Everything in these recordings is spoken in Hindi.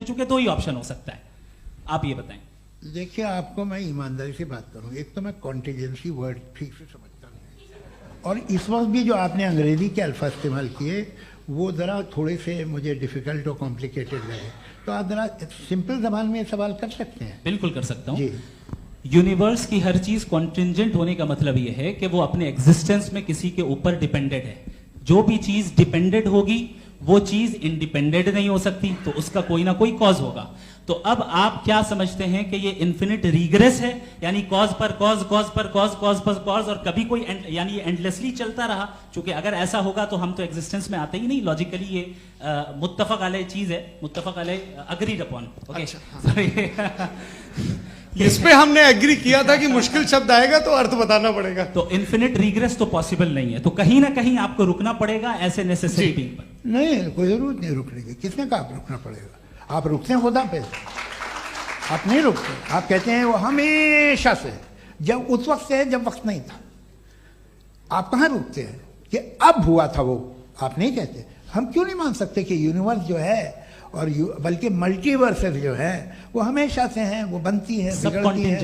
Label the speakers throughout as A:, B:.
A: चुके दो ही ऑप्शन हो सकता है, आप ये बताएं।
B: देखिए, आपको मैं ईमानदारी से बात करूं, एक तो मैं कॉन्टीजेंसी वर्ड ठीक से समझता नहीं, और इस वक्त भी जो आपने अंग्रेजी के अल्फाज इस्तेमाल किए वो ज़रा थोड़े से मुझे डिफ़िकल्ट और कॉम्प्लिकेटेड लगे, तो आप ज़रा सिंपल ज़बान में सवाल कर सकते हैं।
A: बिल्कुल कर सकता हूँ
B: जी।
A: यूनिवर्स की हर चीज कॉन्टिंजेंट होने का मतलब यह है कि वो अपने एग्जिस्टेंस में किसी के ऊपर डिपेंडेंट है। जो भी चीज डिपेंडेंट होगी वो चीज इंडिपेंडेंट नहीं हो सकती, तो उसका कोई ना कोई कॉज होगा। तो अब आप क्या समझते हैं कि ये इन्फिनिट रीग्रेस है, यानी कॉज पर कॉज, कॉज पर कॉज, कॉज पर कॉज, और कभी कोई यानी ये एंडलेसली चलता रहा? क्योंकि अगर ऐसा होगा तो हम तो एग्जिस्टेंस में आते ही नहीं। लॉजिकली ये मुत्तफक अलैह चीज है, मुत्तफक अलैह अग्रीड अपॉन। ओके,
C: इस पे हमने एग्री किया था कि मुश्किल शब्द आएगा तो अर्थ बताना पड़ेगा।
A: तो इन्फिनिट रीग्रेस तो पॉसिबल नहीं है, तो कहीं ना कहीं आपको रुकना पड़ेगा ऐसे नेसेसरी बीइंग पर।
B: नहीं, कोई जरूरत नहीं रुकने की। किसने कहा आप रुकना पड़ेगा? आप रुकते हैं खुदा पे, आप नहीं रुकते। आप कहते हैं वो हमेशा से, जब उस वक्त से है जब वक्त नहीं था। आप कहाँ रुकते हैं कि अब हुआ था वो? आप नहीं कहते। हम क्यों नहीं मान सकते कि यूनिवर्स जो है और बल्कि मल्टीवर्सेस जो है वो हमेशा से हैं, वो बनती है, बिगड़ती है।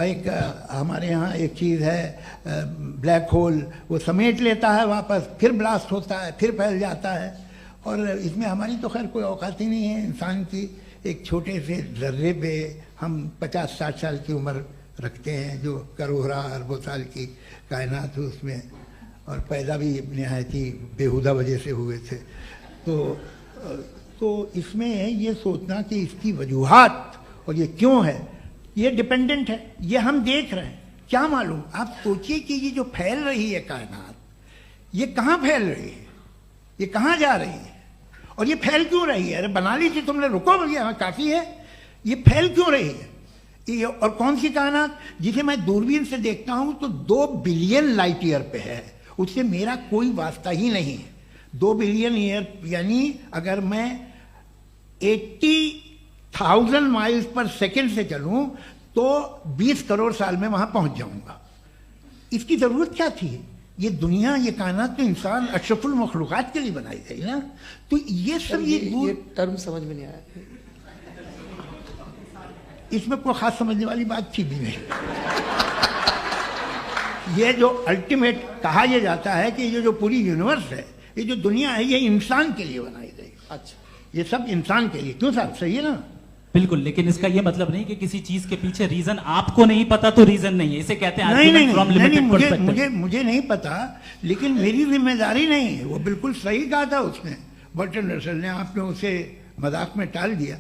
B: एक हमारे यहाँ एक चीज़ है ब्लैक होल, वो समेट लेता है वापस, फिर ब्लास्ट होता है, फिर फैल जाता है। और इसमें हमारी तो खैर कोई औकात ही नहीं है इंसान की। एक छोटे से ज़र्रे पे हम 50-60 साल की उम्र रखते हैं, जो करोड़ों अरबों साल की कायनात है उसमें, और पैदा भी नहायत ही बेहुदा वजह से हुए थे। तो इसमें ये सोचना कि इसकी वजूहात और ये क्यों है, ये डिपेंडेंट है, ये हम देख रहे हैं। क्या मालूम? आप सोचिए कि ये जो फैल रही है कायनात, ये कहाँ फैल रही है, ये कहाँ जा रही है, और ये फैल क्यों रही है? अरे बना ली थी तुमने, रुको भैया, काफ़ी है। ये फैल क्यों रही है? ये और कौन सी कायनात जिसे मैं दूरबीन से देखता हूँ तो 2 बिलियन लाइट ईयर पे है, उससे मेरा कोई वास्ता ही नहीं है। 2 बिलियन ईयर यानी अगर मैं 80,000 माइल्स पर सेकेंड से चलूं तो 20 करोड़ साल में वहां पहुंच जाऊंगा। इसकी जरूरत क्या थी? ये दुनिया, ये कायनात तो इंसान अशरफुल मखलूकात के लिए बनाई गई ना। तो ये सब ये
C: टर्म समझ में नहीं आया।
B: इसमें कोई खास समझने वाली बात थी भी नहीं। ये जो अल्टीमेट कहा यह जाता है कि ये जो पूरी यूनिवर्स है, ये जो दुनिया है, ये इंसान के लिए बनाई गई।
C: अच्छा, ये
B: सब इंसान के लिए। क्यों साहब, सही है ना?
A: बिल्कुल, लेकिन इसका यह मतलब नहीं कि किसी चीज के पीछे रीजन आपको नहीं पता तो रीजन नहीं है। इसे कहते हैं
B: नहीं, मुझे नहीं पता, लेकिन मेरी जिम्मेदारी नहीं है। वो बिल्कुल सही कहा था उसने, बर्टन रसल ने, आपने उसे मजाक में टाल दिया।